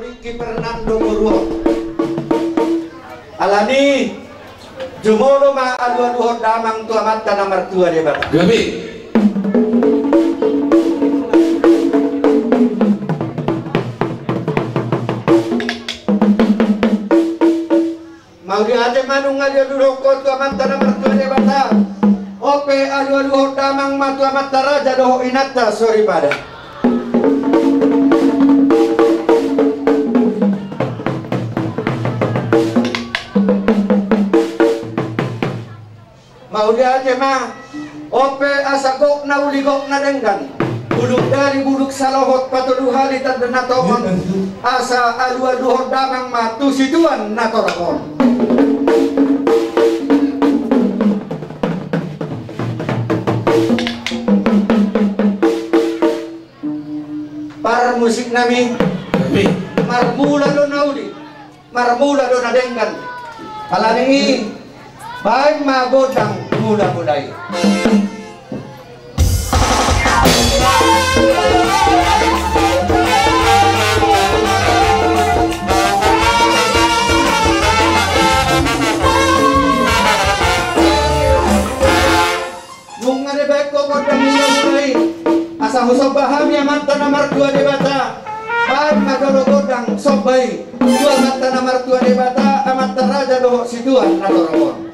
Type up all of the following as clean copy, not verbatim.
Ricky Fernando Murwo alani jumolo ma adu-adu damang tuamat tanah mertua dia bapak Gabi mau dia manung adu rokok tuamat tanah mertua dia bapak ope adu-adu damang ma tuamat taraja doho inata sorry pada mau dia aja mah ope asagok na uligok na denggan buluk dari buluk salohot patuduh hari terdena tomon asa adu-adu damang matu situan na torakon para musik nami marmula do nauli marmula do na denggan alani baik magodang mula-mulai nung ada baik kok godang mula-mulai asa husok bahami amat tanah martua debata baik magolo-godang sobai dua amat tanah martua debata amat taraja doho situan natorokon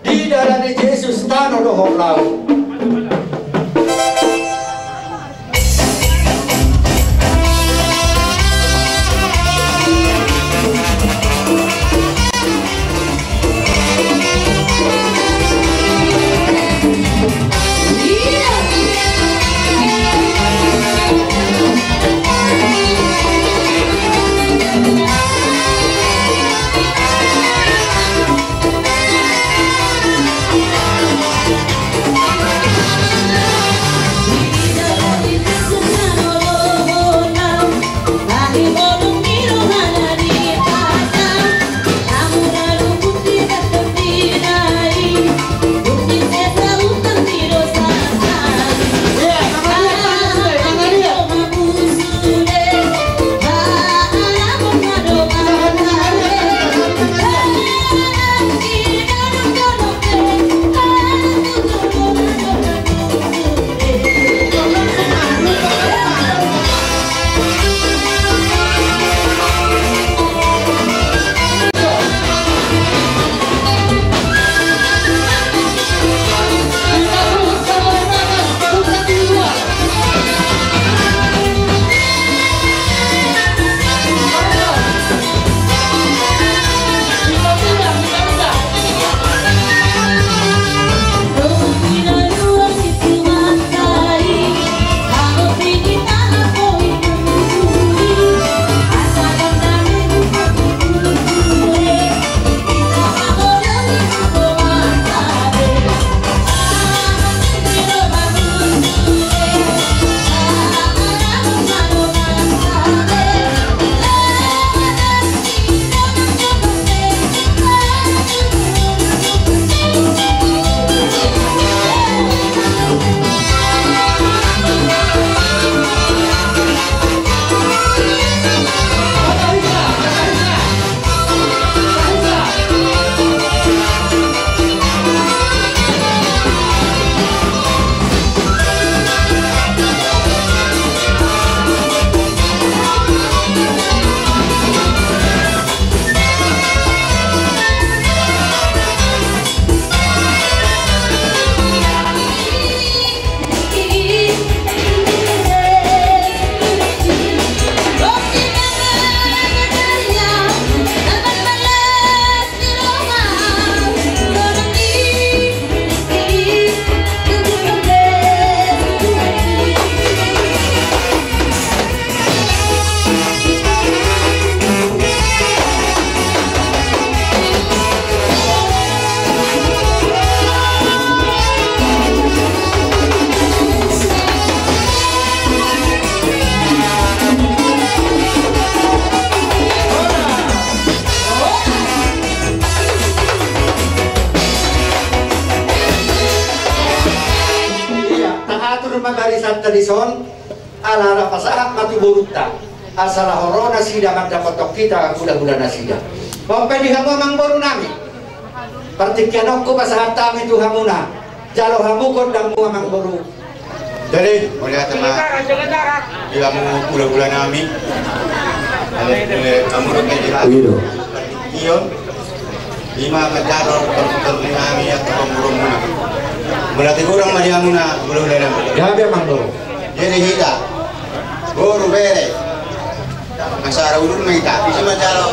di dalam Yesus tanah dohong laut barisan tradison ala pasahat mati boruta asal horona sida manda potok kita gula-gula nasida pompe di hamu mang boru nami partikian aku pasahat tami tu hamuna jalo hamu kodang mu mang boru jadi melihat sama di kamu gula-gula nami kamu udah iyo lima kejaror terus nami atau pemburung mana berarti kurang mah dia muna gula-gula nami gabe mang boru jadi kita boru bere masyarakat ulun kita bisa macaro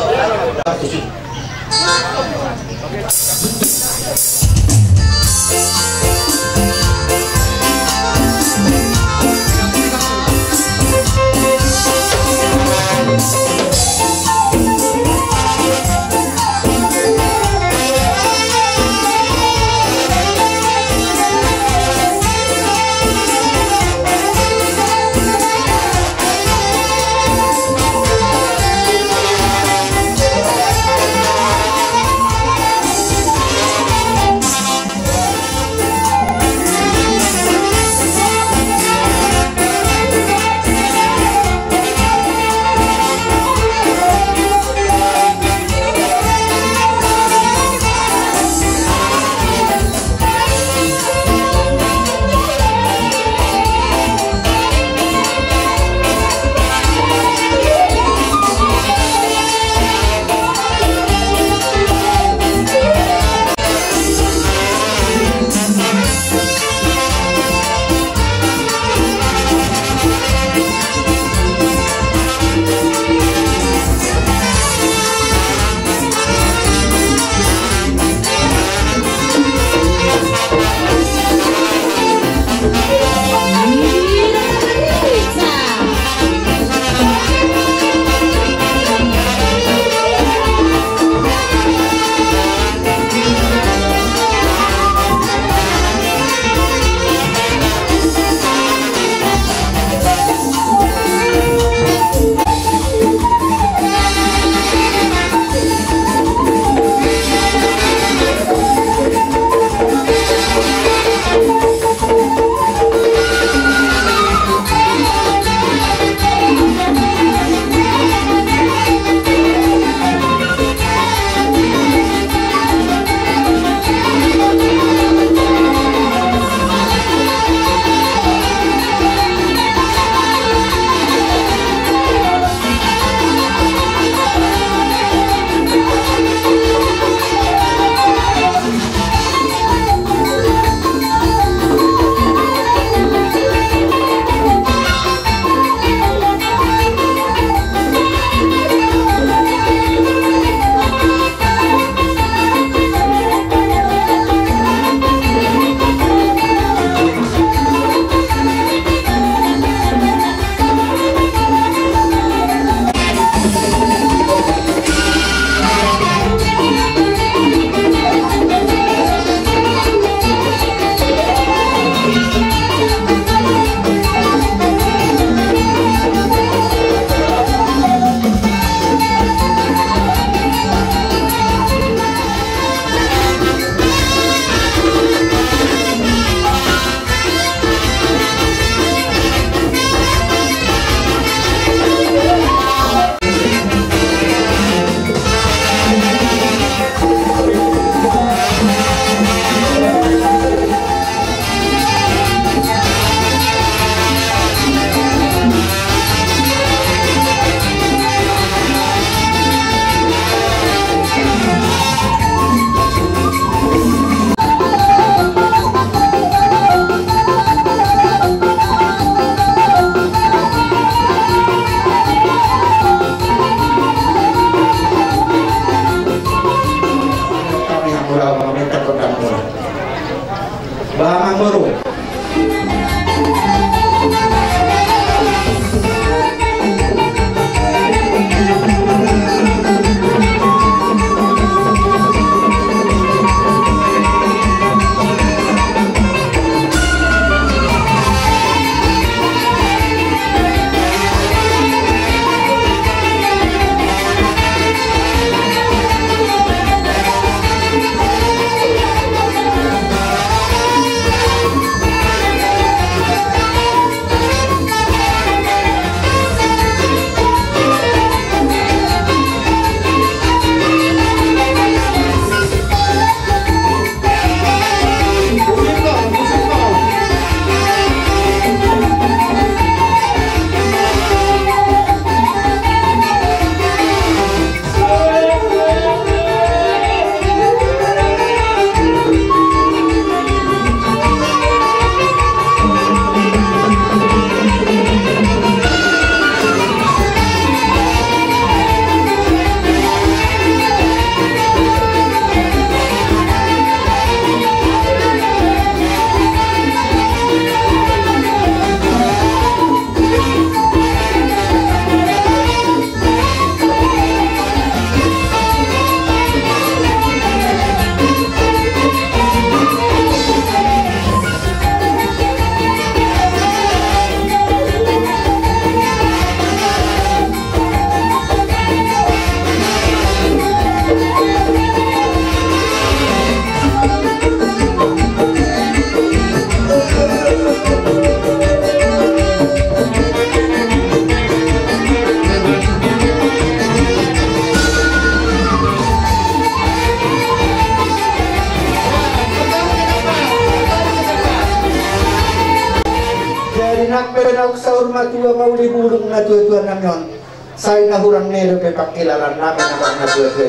siya na sa urmatua maulibulong na tuwa namin. Say na hurang nero pe pakilalan namin na mga natuwa.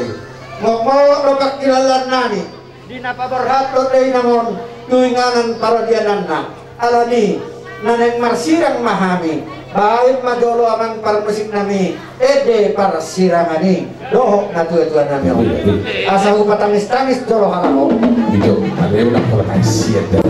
Mawak na pakilalan namin. Di na pabarhat lo day namon tuwinganan para dianan na. Alani naneng marsirang mahami. Baik madolo amang parmusik nami ede para siramani dohok na tuwa namin. Asa ko patangis-tangis dolo halamo. Itu ada ulang kalau siat dah.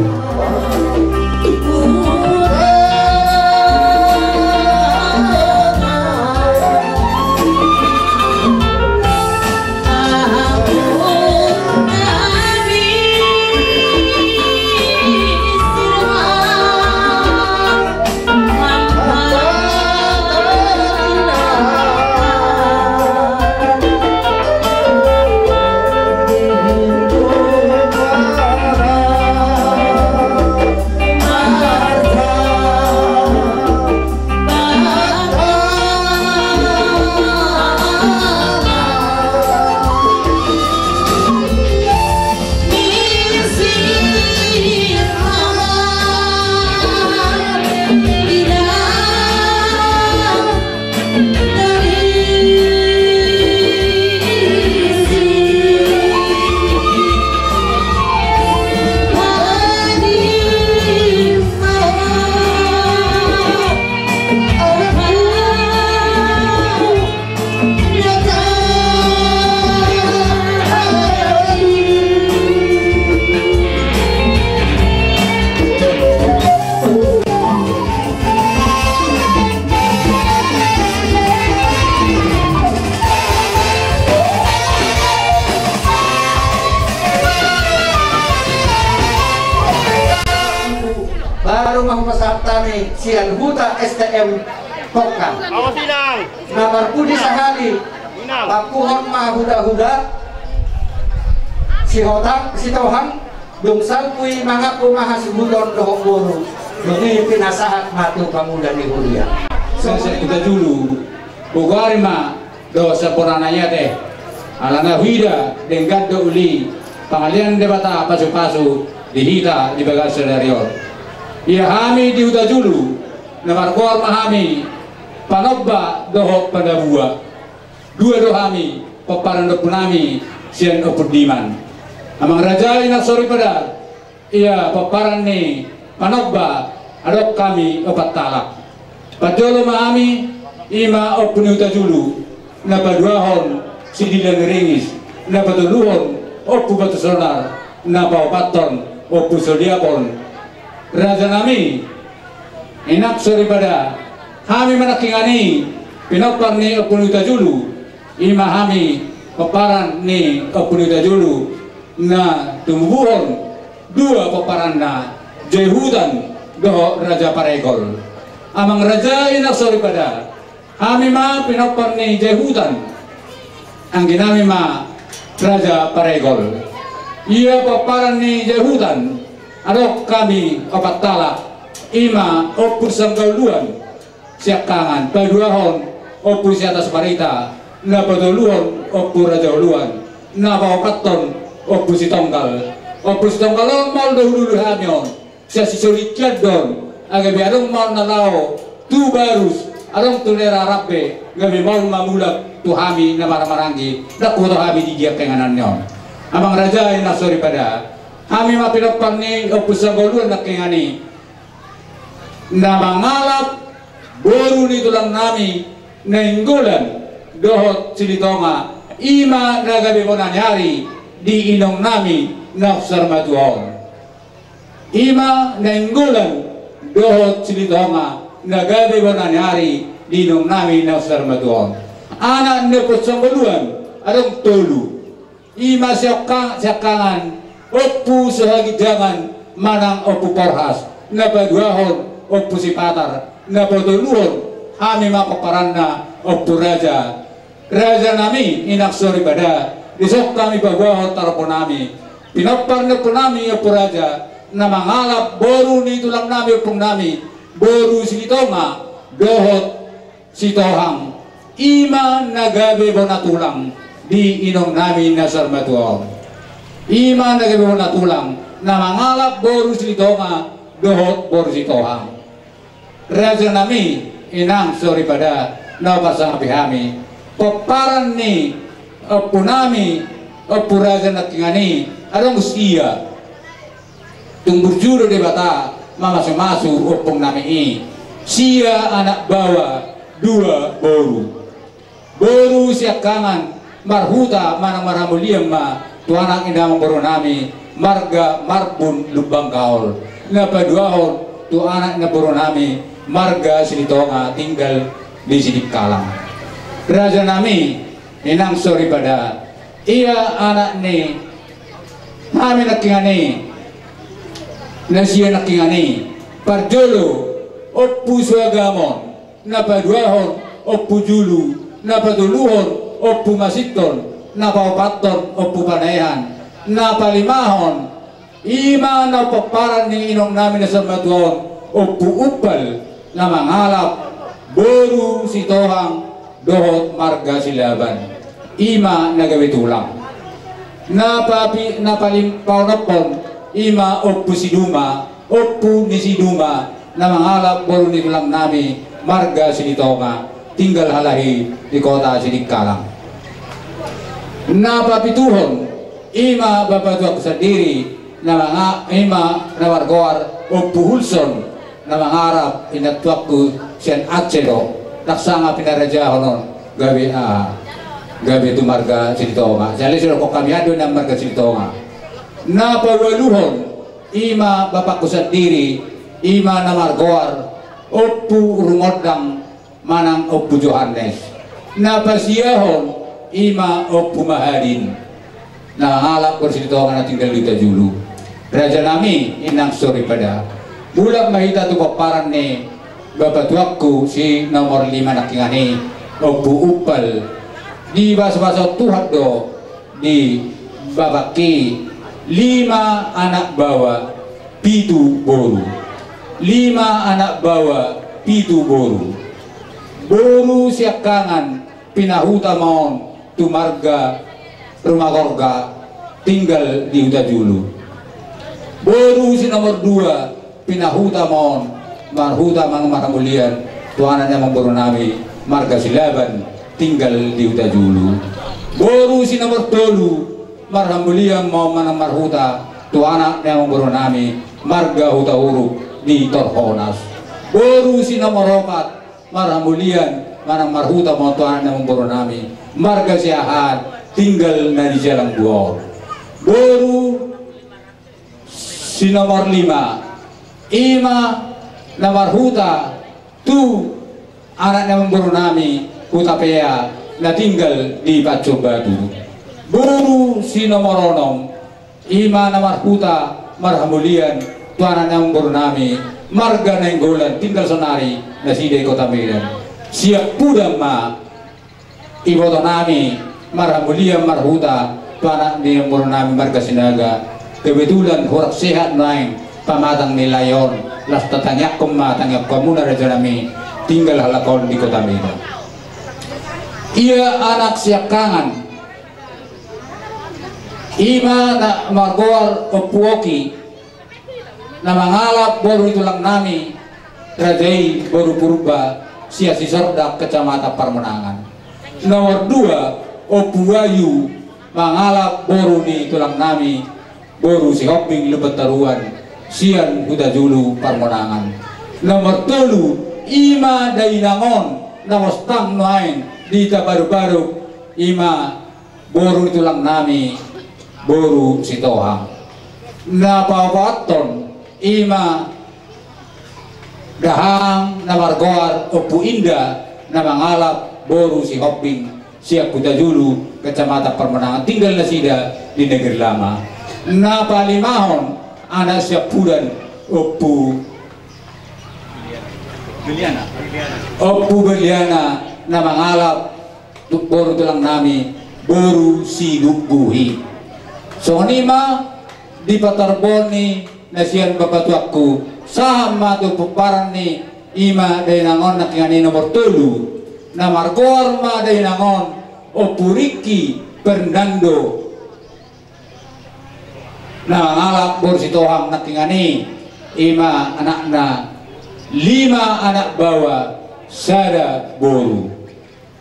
Sian Huta STM Kokka. Awas inang. Namar Budi Sahali. Pakuhon mahuda-huda. Si Hotang, si Tohang, Dungsal kui mangaku mahasibudon dohong buru. Ini pinasahat matu pemuda di Huria. Saya kita dulu. Bukarima dosa porananya teh. Alana huida dengan uli pengalian debata pasu-pasu dihita di bagas sedarior. Ia hami diuda dulu, namar kuar mahami, panobba dohok pada buah, dua dohami, peparan dopunami, sian opudiman. Amang raja ina sori pada, ia peparan ni panobba, adok kami opat talak. Padolo mahami, ima opunuta dulu, napa duahon, sidilan ringis, napa duluhon, opu batu sonar, napa opaton, opu sodiapon. Raja nami enak daripada kami menakingani pinopar ni opunita julu ima kami peparan ni opunita julu na tumbuhon dua peparan na jehudan do Raja Paregol amang raja enak daripada kami ma pinopar ni jehudan ang ginami ma Raja Paregol ia peparan ni jehudan adok kami opat talak ima opur sanggaluan siap kangan paduahon opur si atas parita na paduluan opur raja uluan na paopaton opur si tonggal mal dahulu hamion siya si sulikyad don aga biadong mal nalao tu barus adong tulera rabbe gabi mal mamulak tu hami na maramarangi nakuto hami di giyak kenganan nyon amang raja ay nasori pada kami mapinapang ni opus sanggaluan na kengani na mangalap boru ni tulang nami na inggulan dohot silitonga ima nagabi mo nanyari di inong nami na sarmatuhon ima na inggulan dohot silitonga nagabi mo nanyari di inong nami na sarmatuhon anak ni opus sanggaluan adong tolu ima siyakangan opu sehagijangan manang opu porhas napaduahon opu si patar napaduluhon kami mapaparanna opu raja nami inaksori pada disok kami baguahon tarapon nami pinapar na po nami opu raja na mangalap boru ni tulang nami opung nami boru si Tonga dohot si Tohang ima nagabe bonatulang di inong nami nasarmatuhon ima nagabi mo natulang na mangalap boru si Tonga dohot boru si Tohang raja nami inang sorry pada na pasang pihami peparan ni punami raja nakingani adong usia tumbuh juru di bata masu opong nami sia anak bawa dua boru siakangan marhuta manang maramuliam ma tuanak indang boru nami marga marbun lubang kaol ngapa duahon tu anak na boru nami marga silitonga tinggal di sidik kalang raja nami inang sorry pada iya anak ni kami nakingani nasiya nakingani parjolo oppu suagamon napa duahon oppu julu napa duluhon oppu masiton napa opaton oppu panehan napa limahon ima na paparan ni inong namin na sarmatuon oppu upal na mangalap boru sitohang dohot marga silaban ima nagawi tulang napalimpawnapon ima oppu siduma oppu ni siduma na mangalap boru ni tulang nami marga sinitonga tinggal halahi di kota Sidikalang napapituhon ima babatuak sendiri na mga ima na wargoar oppu hulson na mangarap inatuakku siyan atselo naksanga pinarajahonon gabi itu marga Silitonga jali sila ko kami ado ng marga Silitonga napawaluhon ima bapakku sendiri ima na margoar oppu rumodang manang oppu Johannes napasiyahon ima oppu mahadin na ngalap ko Silitonga na tinggal dito julu raja nami inang sorry pada bulan mahita tu paparan ni bapak tuakku si nomor 5 nakingani oppu upal di basa-basa Tuhan do di babaki 5 anak bawa pitu boru 5 anak bawa pitu boru siakangan pinahuta maon tu marga rumah korga tinggal di Huta Julu boru si nomor 2 pinahuta maon marhuta mga maramulian tuanan yang memboru nami marga silaban tinggal di Huta Julu boru si nomor 3 marhamulian mau manang marhuta tuanak yang memboru nami marga Huta Huruf di Torhonas boru si nomor 4 marhamulian manang marhuta mau tuanak yang memboru nami marga siahan tinggal di Jalan Buor boru si nomor 5 ima na marhuta tu anak yang memboru nami Huta Pea na tinggal di Pacong Batu boru si nomor 6 ima na marhuta marhamulian tuanan yang memboru nami marga Nainggolan tinggal sonari na sidai Kota Medan siap pudam ma iboto nami marhamulian marhuta tuanan yang memboru nami marga Sinaga kebetulan horak sehat naing pamatang nilayon las tatangyak kumma tangyak komuna raja nami tinggal halakon di Kota Medan ia anak siakangan ima na margoar opuoki na mangalap boru itulang nami rajai boru purba sia sisordak kecamatan Parmenangan nomor 2 opuayu mangalap boru ni tulang nami boru si Hoping Lebetaruan sian Huta Julu Parmenangan nomor 3 ima dainangon na mostang noain dita baru-baru ima boru tulang nami boru sitohang na pawaton ima dahang na margoar oppu indah na mangalap boru si Hoping siap Huta Julu kecamatan Parmenangan tinggal na sida di negeri lama na palimahon anak siap pudan oppu Beliana na mangalap boru tulang nami boru si Dubuhi so nima di patarboni na siyan babatuakku sama tu puparan ni ima dainangon nakingani nomor 3 na margoar ma dainangon oppu Ricky Fernando na mangalap boru si Tohang nakingani ima anakna 5 anak bawa sada boru.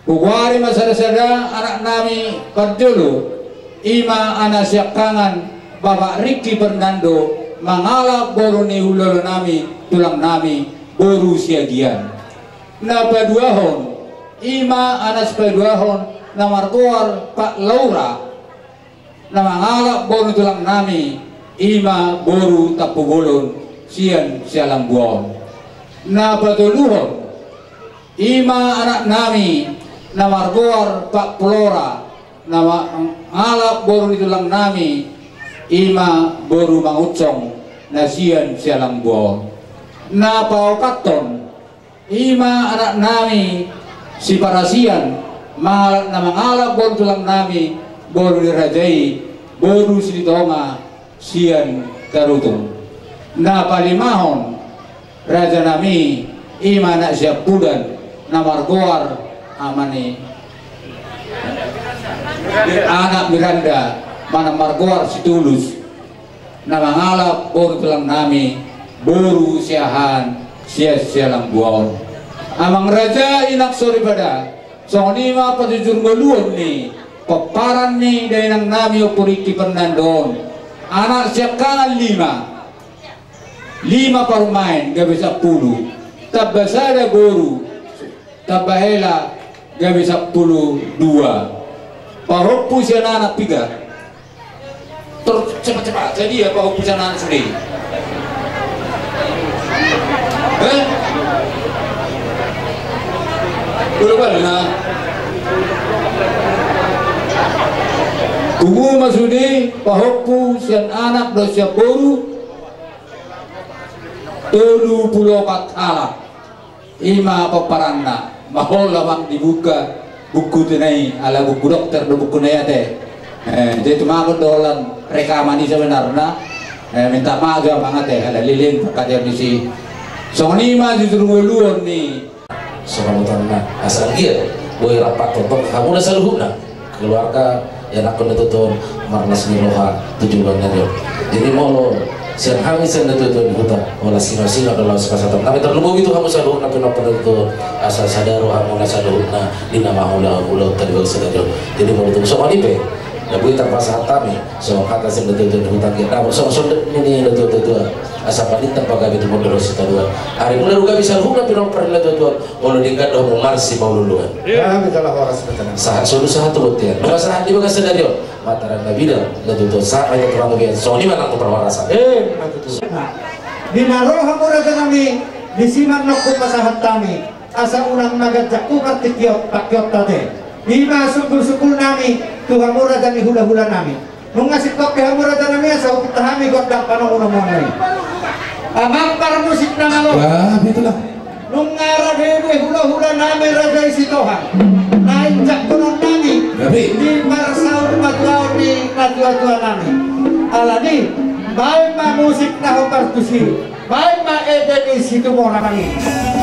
Bukwari masada-sada anak nami Pardulu, 5 anak siakangan Bapak Ricky Fernando mangalap boru ni hulolo nami tulang nami boru siagian. Na paduahon 5 anak sepaduahon na markuar Pak Laura na mangalap boru tulang nami 5 boru tapugulon sian sialang buon. Na patuluhon 5 anak nami na markuar Pak Flora na mangalap boru tulang nami 5 boru mangutsong na sian sialang buon. Na paukaton 5 anak nami si Parasian na mangalap boru tulang nami boru dirajai boru silitonga sian karutung. Na palimahon raja nami 5 anak siap budan na margoar amani anak Miranda mana margoar si Tulus na mangalap boru tulang nami boru siahan sialang buon. Amang raja inak sori pada sonima patujur meluon ni paparan ni dainang nami opuriki Fernandon anak siakan 5 parumain gabi 10 tabasada boru tabahela gabi 10 2 pahopu siya anak 3 terus cepat-cepat jadi ya pahopu siya anak sendiri dulu balik na tunggu masudi pahopu siya anak do siya boru 34 ala 5 paparanna mahol lamang dibuka buku tunai ala buku dokter do buku nayate jadi tumakot dolan rekaman ini sebenarnya minta maaf ya banget ya ala lilin pakatnya misi so 5 justru ngeluon nih semangutan asal dia boy rapat tonton kamu udah saluhuna keluarga yang aku nututun marnas niloha tujuannya dia jadi mau siang kami siang nututun hutan olah sima-sima dalam sekasatan tapi terlalu itu kamu saluhuna kenapa itu asal sadaro kamu saluhuna di nama ulah tadi bagus sadaro jadi mau tunggu sama lipe ya boy terpaksa kami so kata siang nututun hutan kita so ini nututun asal panita pagabi itu modal sita dua hari mulai ruga bisa ruga pinong perila tuan kalau dingkat dah mau marsi mau luluan Ya, betul lah orang sebenarnya. saat solu saat tu betul bukan saat di bagas sedario mataran nabi dah tuan saat ayat orang kebiasaan so ini mana tu perwarasan Di naroha mura kami di siman nokku pasahat kami asa unang magajak umat tikiot pakiot tate di sukul nami Tuhan mura dan hula-hula nami nung ngasih kopi hamura dan nami asa utahami godang panong unang-unang amampar musik na ngalo. itulah. Nung ngaradewe hula-hula nami raja isi Tuhan. Nainjak kunong nami. Di marsaur matlaw ni natua-tua nami. Alani, baik ma musik na hupartusi. Baik ma eden isi tumor nami. Kita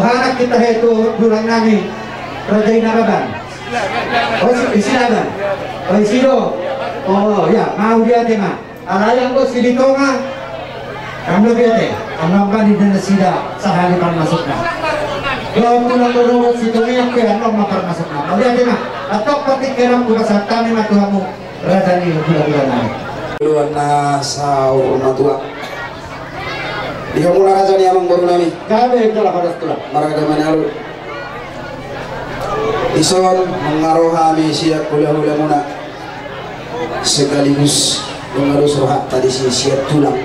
Anak kita itu durang nami Raja Inababan. Oh isilaban. Oh isido. Oh ya mau dia tema. Alayang ko silitonga. Kamu biate. Kamu di dana sida sahali pan masukna. Kalau pulang turun situnya ke anom makan masukna. Mau dia tema. Atau kepikiran ku pasatani matuhamu Raja ni bulan-bulan nami. Luan na sa rumah tua. Dia mula raja ni amang baru nami. Kami itulah harus tulah. Marga manalu. Ison mengarohami siap hula-hula muna. Sekaligus mengarus rohat tadi siap tulang.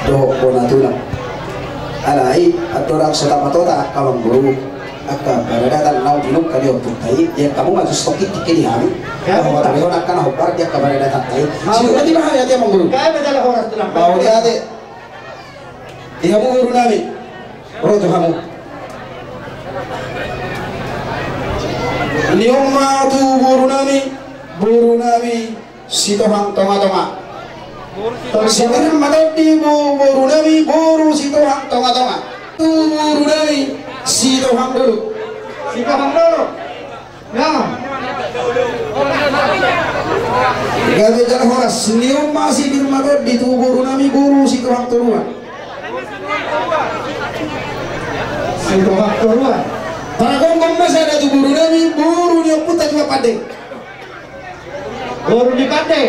Doh pona tulang. Alai atorang setapatota kawang baru. Aka baradatan nau minum kali untuk tai. Yang kamu maju stokit dikini kami. Bahwa terlihat akan hopar dia ke baradatan tai. Siapa di bahaya dia mengguru. Kami itulah harus tulah. Bawa dia ade. Dia mau guru nami, roto kamu. Nioma tu guru nami, si tohang tonga. Sebenarnya mata di guru nami, guru si tohang tonga. Tu guru nami, si tohang dulu. Si tohang dulu. Ya. Gabe jalan horas, nioma si birmata di tu guru nami, guru si tohang turuan. Itu waktu luar. Para gonggong masih ada tu buru nami, buru dia putar juga pandai. Buru di pandai.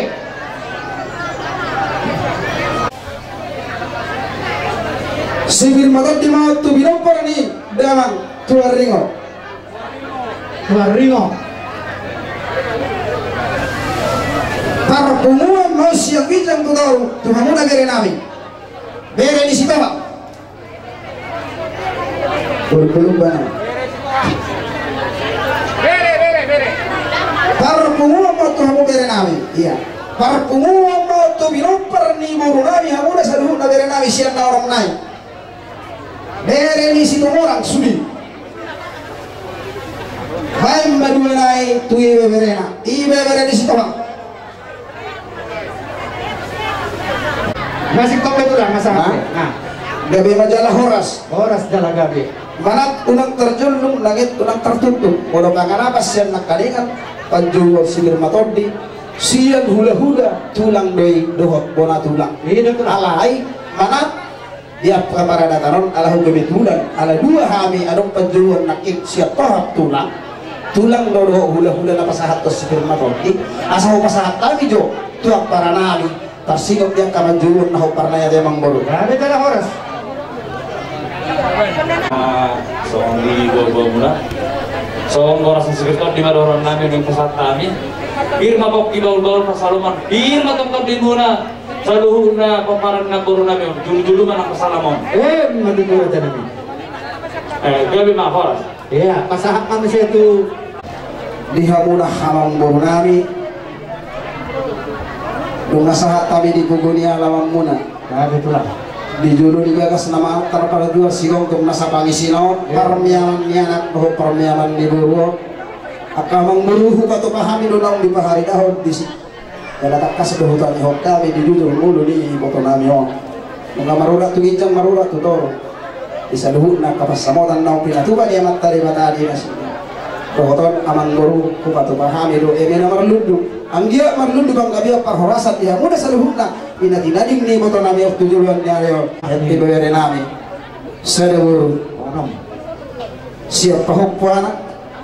Sibir matot di maut tu binompor ni, damang tuar ringo. Tuar ringo. Para pengumuman masih yang bijang tu tahu, Tuhan muna bere nami, bere di situ pak. Belum banget. Bere. Para pengumuman tu kamu bere nami, iya. Para pengumuman tu binompor ni buru nami, kamu dah selalu nak bere nami siang na orang naik. Bere ni situ orang sudi. Baik madua naik tu ibe bere na, ibe bere di situ orang. Masih kau betul lah masalah. Nah, gabe majalah horas. Horas jalan gabe. Manat unang terjun langit unang tertutup. Walau kangen sian nakalingan panjul sibir matodi sian hula-hula tulang doi dohot bona tulang. Ini tuh Alai manat dia para dataron ala hukum tulang ala dua hami adong panjuan nakik siap tohap tulang doh hula-hula na pasahat to sibir matodi asaho pasahat kami jo tuak para nali tarsingok yang kamanjuan na hoparna ya demang boru. gabe jalan horas. Soong di bawa muna soong orang sekitar di mana orang nami yang pesat kami firma kok di baul pasaluman firma tempat di muna saluhuna paparan na guru nami dulu mana pasalamon Menduduk aja nabi. gabi mah horas Iya, pasahat kami saya itu. Dihamuna hamang guru nami dunga sahat kami di kugunia lawang muna Gabe itulah. di juru digagas nama antar pada dua sigong tum nasa pangisino permialan nianak bahwa permialan di buru akamang beruhu katu pahami dunang di pahari dahon di kada takas dohutan di hokkami di jujur mulu di boto nami on mga marurat tu ginjang marurat tu toro bisa duhut na kapas samotan nau pinatuba dia matari matari nasi dohutan amang beruhu katu pahami do emena marludu anggia marludu bang kabia parhorasat dia mudah saluhut na pinatinaling ni boto nami ok tujuan niya leo di bawere nami sadawur siap pahok puana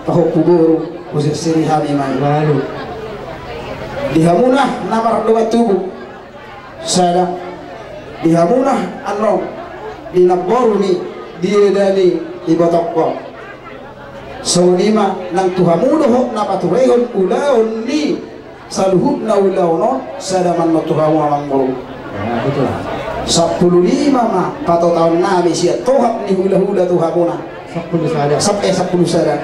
pahok kuburu usir siri hami mai Lalu. dihamunah namar dua tubuh sada dihamunah anong dinaboru ni diedani ibotokko so lima nang tuhamudoh napaturegon ulaon ni saluhut na ulaono sadaman no tuhamu amang buru Nah, itulah. 15 mah pato tahun nami siya tohap ni hula-hula tuhamuna 10 sadar. 10 sada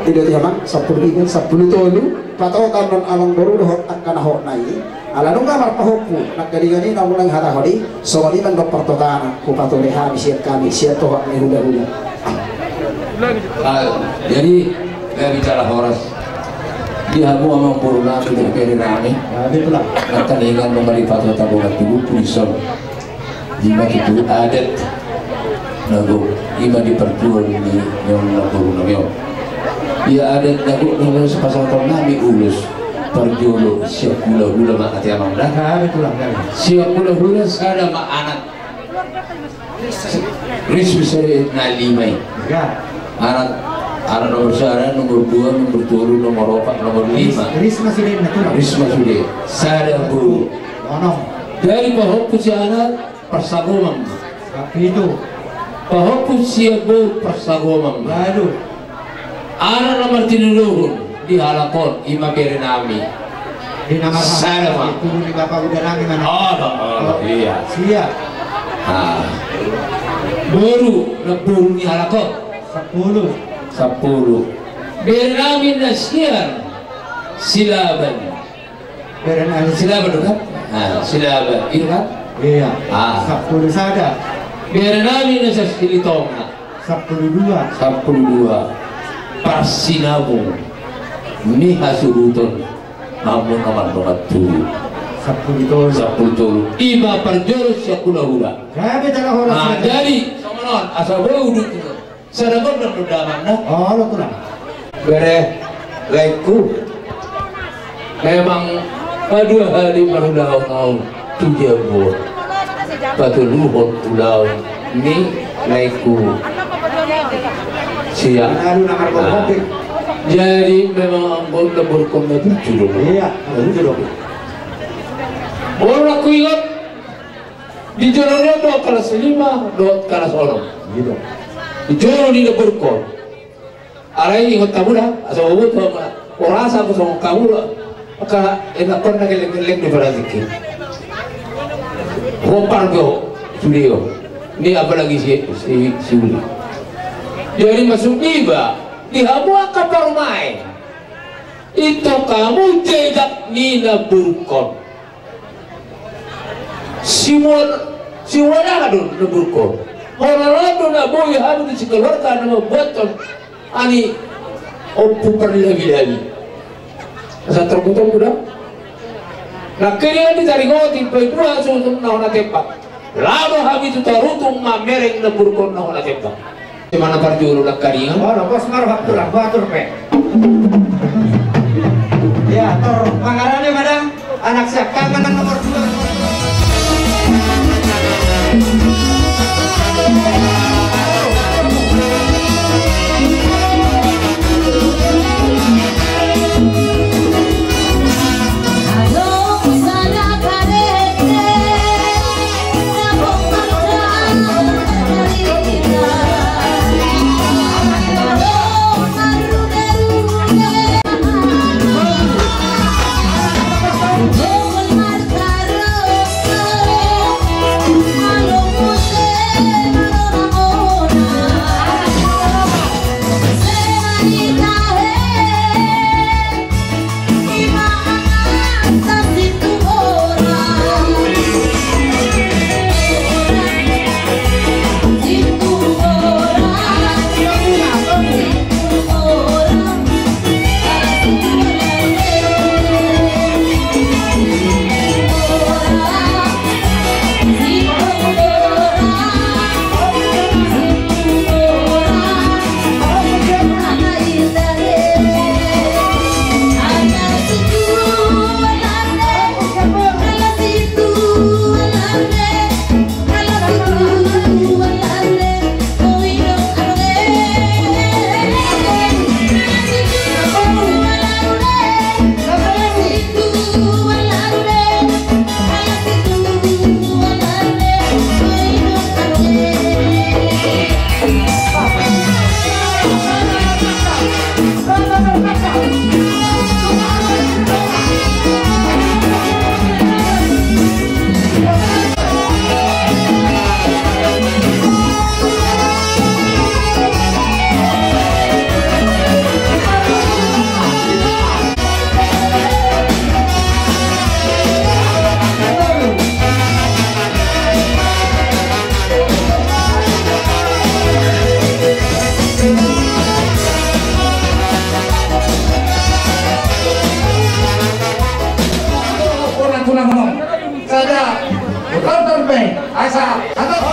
tidak tihamang 10 tolu pato tahun amang buru dohot akan hok nai Alanong kamar pahupu nagkali-gali na ulang hatahodi so kali man pertokana ku patuli habis siat kami siat tohak ni hula-hula. Jadi saya bicara Horas dia mau amang puruna kita kiri rame Itulah. natalingan memalipat tabungan tubuh puison jika itu adat nagu iba diperjual di yang puruna yo ya adat nagu nagu sepasang tahun nabi ulus perjual siap hula-hula mak hati amang dah Itulah. siap hula-hula sada mak anak ris bisa nalimai Ya. anak nomor 1, nomor 2, nomor 3, nomor 4, nomor 5 Risma sudah natural. Risma sudah sada buru Onong. dari bahwa si anak persagomang Tapi itu. bahwa si abu persagomang Lalu. anak nomor 3 di halakon ima berenami Di nama Sada, Pak. itu di bapak udah nami mana? oh iya Siap. baru buru di halakon 10. berenami nasiar silaban Beren ahli silaban kan silaban itu kan Iya. 10 Ah. sada. berenami nasiar silitongna 12. 12 parsinabung ni hasuruton namun aman banget tuh 10. ima perjurus ya hula-hula Kami telah orang. jadi sama non asal udut itu sadabang dan undangan nah Oh, lo tuh lah. bere laiku memang 2 hari baru tujuh bulan patuluhon ulau ni laiku siang Lalu nama kopi. jadi memang ambon lebur kometu curug Iya, itu dong. orang aku ingat di jalannya 2 kelas 5 2 kelas 6 Gitu. di jalan di lebur kon arai ingat kamu dah asal ubut orang sama sama kamu lah maka enak kon nak geleng-geleng di pada dikit rompar go studio ini apalagi si Uli jadi masuk tiba di hamu akan baru main itu kamu jejak nina burkon siwala ka doon na burkon orang na boy hamu di sikeluarga na mabuaton ani opo perlabi-labi sa terbuton ko na nakirihan di taringotin pa ito susum na ako natempak lalo kami ito tarutong mamereng na burkon na ako natempak di mana parjuro lang karingan Oh, bos marah pulang batur pe. Ya, tor pangarannya madang anak siap kangen nomor 2. Marcar Tonton pe, asa, atau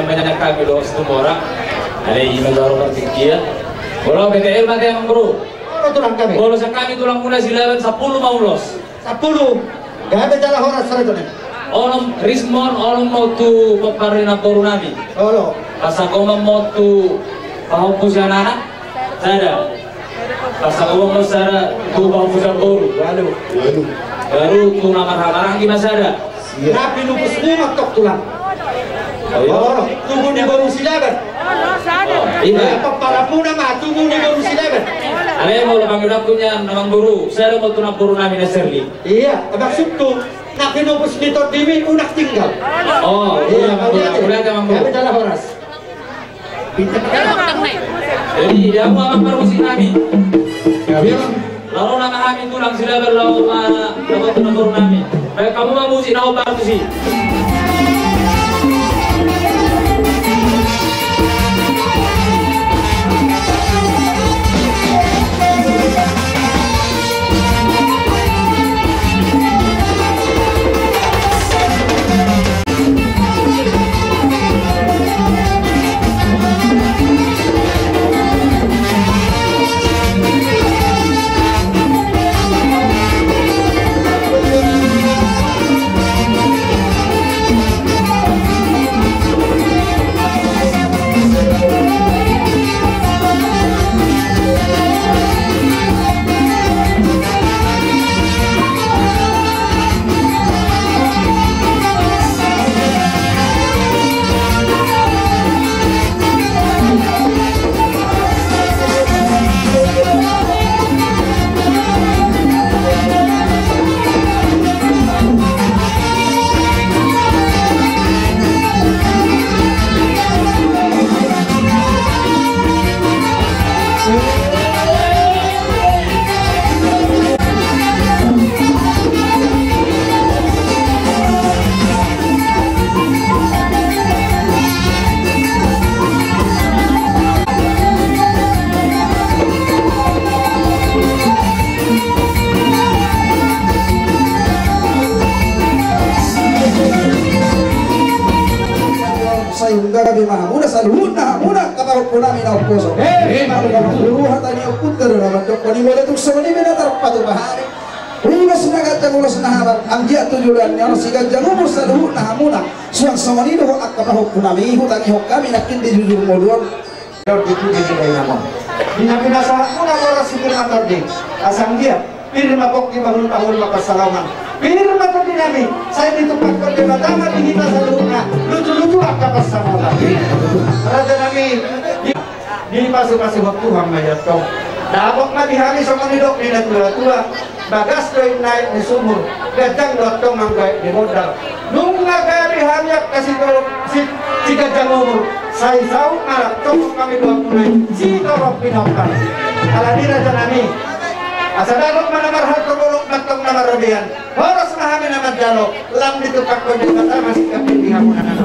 banyak kami doang setemora ada yang baru bertikia kalau BTL mati yang bro tulang kami kalau kami tulang muda silaban 10 mau los 10 gak ada jalan horas sore tuh orang Rismon orang mau tu peparina korunami halo pasakoma mau tu pahupusan anak sada pasakoma mau sada tu pahupusan boru baru tu namar-namarang gimana sada tapi lupa semua tok tulang. Oh, tunggu di baru silaban. Iya. Para puna mah tunggu di baru silaban. Ale mau lapang punya namang guru. Saya mau tunang guru namin na Serli. Iya, maksud tu nak pinupus dito dimi unak tinggal. Oh, iya boleh namang guru. Kami dalam horas. Jadi dia mau amang permusi namin. ya biar Lalu nama kami tulang silaban lalu dapat tunang guru namin. Baik kamu mau musi na obat sih. saluhuna muna kapag punami na uposo maluha tani upunta rin naman dok kani mo datuk sawani minatar patubahari ulas nagat ang ulas na habar ang dia tujuan niya sigat jangan saluhuna muna suang sawani do kapag punami hutani ho kami nakindi jujur modon itu di nama binasa muna oras sipir matorde asang dia pirma pok di bangun tahun makasalaman pirma to dinami saya ditupak ko di batama di kita saluna lucu-lucu apa pasama lagi raja nami di pasu-pasu waktu hamayat kau dabok mati hari sama nidok di tua-tua bagas doy naik di sumur gajang dotong manggai di modal nunga kali hanyak kasih tolong si gajang umur saya tahu marah tolong kami dua punai si tolong pinapkan ala di raja nami asa dapat manamar hal terbolok batong namar radian harus mahami nama jalo lam ditupak ko di mata masih kepilih hamunan nama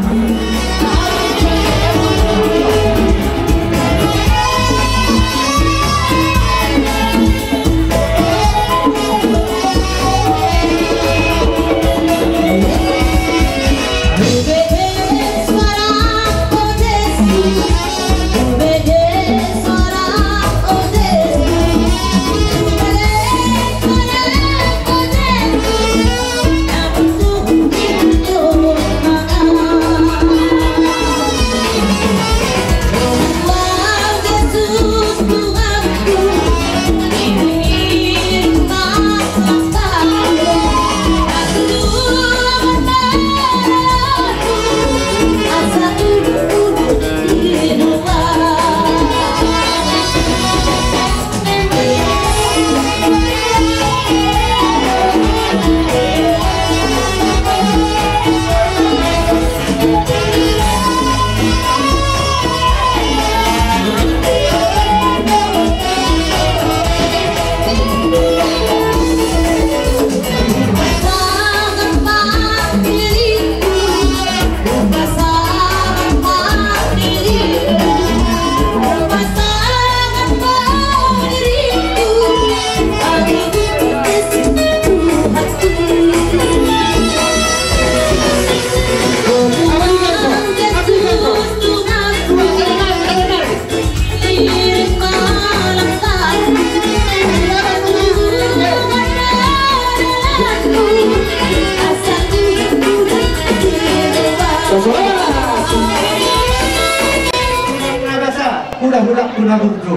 budak-budak guna burjo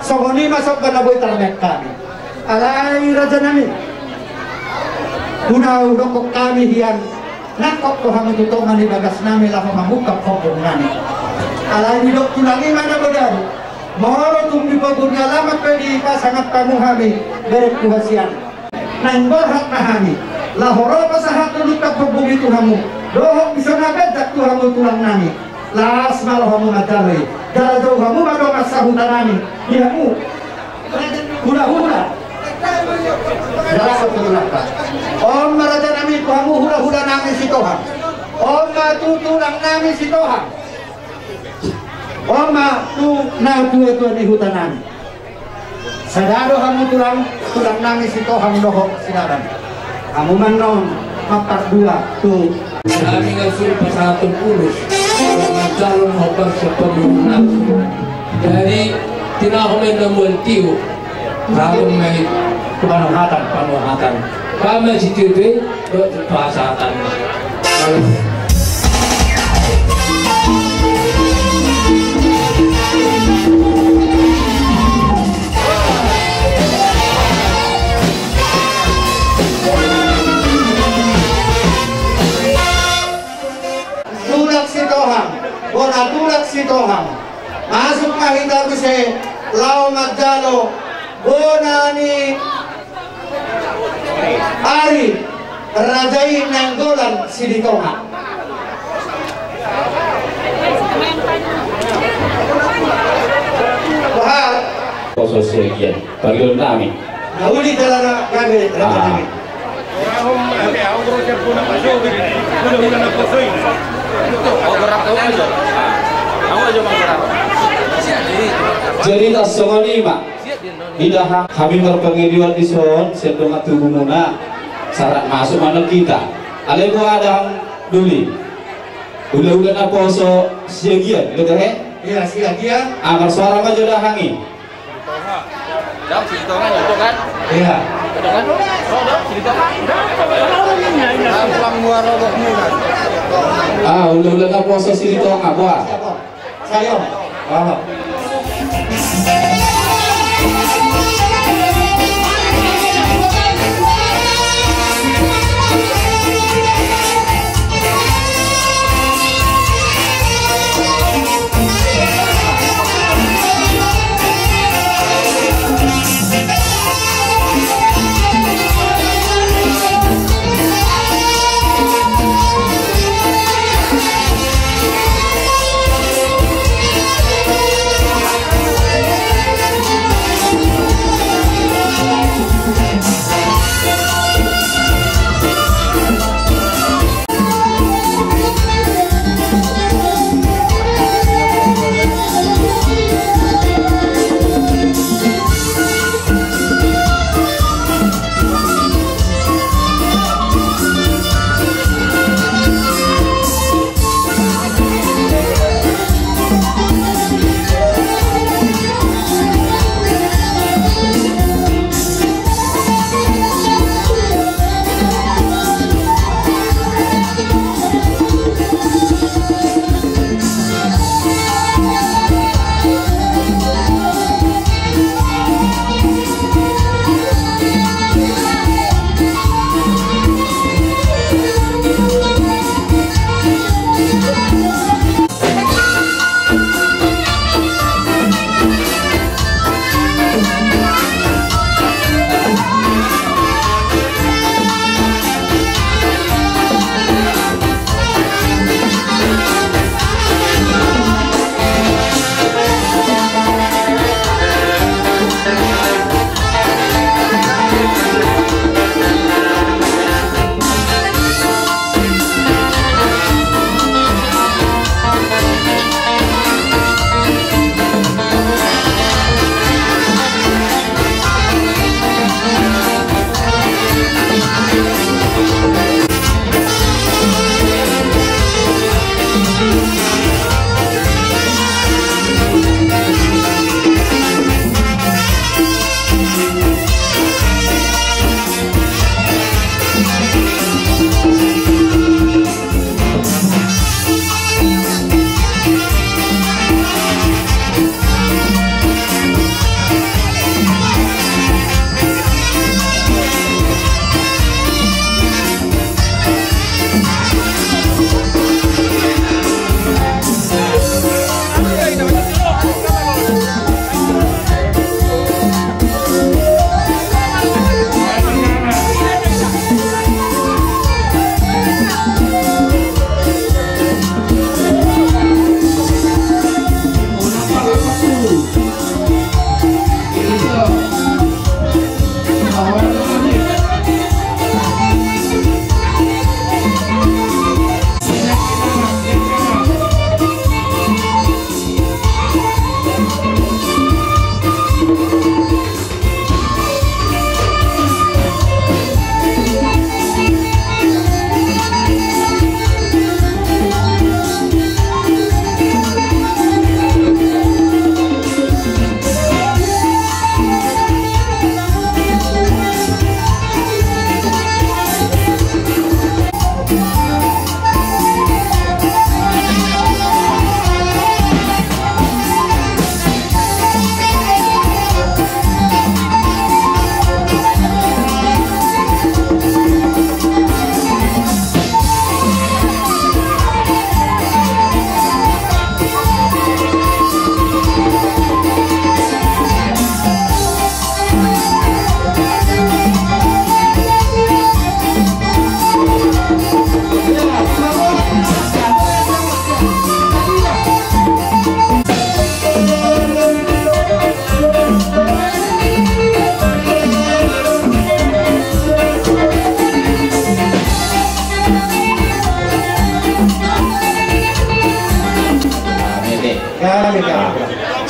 sokoni masuk ke naboy termek kami alai raja nami guna udokok kami hian nakok ko hang tutongan di bagas nami lah membuka kopong nami alai dok tulangi mana bodari moro tumbi pagurnya alamat pedi pasangat kamu kami berek kuhasian nang berhak nahami lahoro pasahat tudutak pagbugi tuhamu dohok bisa nagajak tuhamu tulang nami las malah kamu ngajalai jalan jauh kamu baru masa hutanami iyamu hula-hula jalan ketulaka om raja nami kamu hula-hula nami si Tuhan om tulang nami si Tuhan om tu na tua-tua di hutanami sadaro kamu tulang nami si Tuhan dohok sidaran kamu manon mapar dua tu kami ngasul pasatong pulos calon hobar sa pamumunan. Jadi tinakomen ng multiyo habang may panuhatan. Kami si Tiyubi, pasatan. Tulak si Tuhan masuk mahita bisa lao magdalo bonani ari rajai nanggolan si Tuhan wah sosial pagyon namin nauli talaga gabi raja namin jadi tas songonima tidak kami berpengedian di son sedang tubuh muna syarat masuk mana kita alego ada duli Ulah-ulah na poso siagian, gitu he? Iya, siagian. Amar suara mah jodoh hangi. Iya. Ulah-ulah na poso silito nga buah. Sayo. Oh.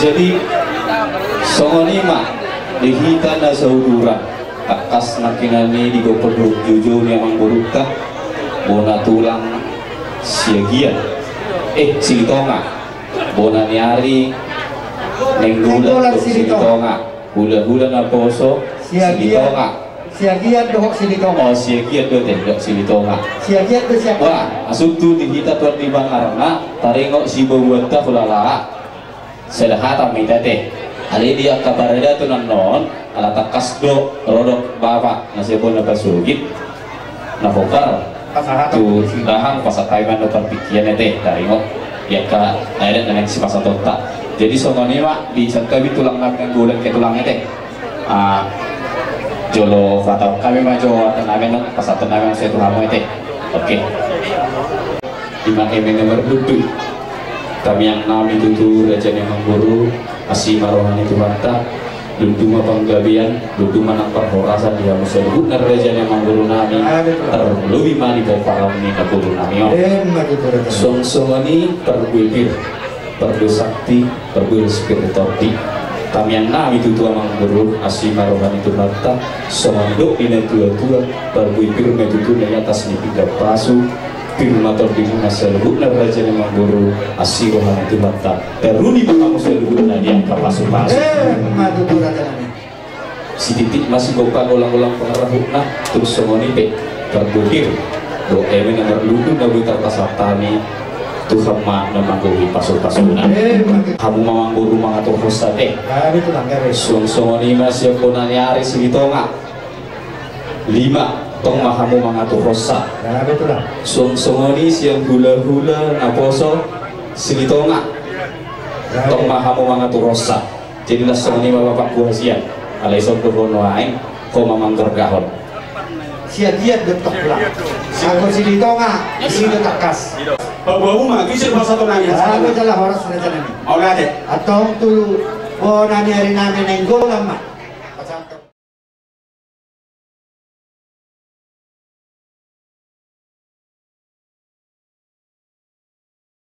Jadi songonima dihita na saudura takas nakinani di gopodok jujo ni amang borukah bona tulang siagian Silitonga bonani ari nenggulan Silitonga hula-hula na poso Silitonga Siagiat dohok Silitonga. oh siagiat do teh Silitonga Siagiat do siapa? wah asutu di kita tuan di bangarna taringo si bawata kulala sedahata mita teh ali dia kabarada tu non ala takas do rodok bapak nasi pun apa sugit na pokar tu dahang pasataiman do perpikian teh taringo ya ka ada dengan si pasatota jadi songoni mak di cangkabi tulang nabi bulan ke tulangnya teh jolo kata kami maju tenaga pasat tenaga saya tuh kamu itu oke lima nomor 7 kami yang nami itu raja yang mengguru asih marohan itu mata duduma panggabian duduma nang perhorasan dia musuh benar raja yang mengguru nami terlebih mali para ini kaburu nami song-songani perbuir perbesakti perbuir spirituality kami yang nami itu tua mengguru asih marohan itu mata somandok ini tua-tua perbuir metutu dari atas ni tiga pasu firmator di masa lebutna raja yang mengguru asih rohan itu mata teruni pengamu selebutna dia kapasu-pasu si titik masih gopa ulang-ulang pengarahutna terus somoni pe perbuir do ewe nomor ludu nabi terpasatani Tuhan mah memangguri pasul-pasulna kamu memangguru mengatur hosta teh song-songoni masih konani ari Silitonga 5 tong mahamu mengatur hosta song-songoni siang hula-hula naposo Silitonga tong mahamu mengatur hosta jadilah songoni bapak kuasian alai sok berbono aing ko mamanggur gahon Siagiat detok pulang aku Silitonga ini detak kas Bawa mah kisah bahasa tu nanya. Aku jalan horas rencana ini. Mau ada? Atau tu, oh nani hari nami nenggolan mah.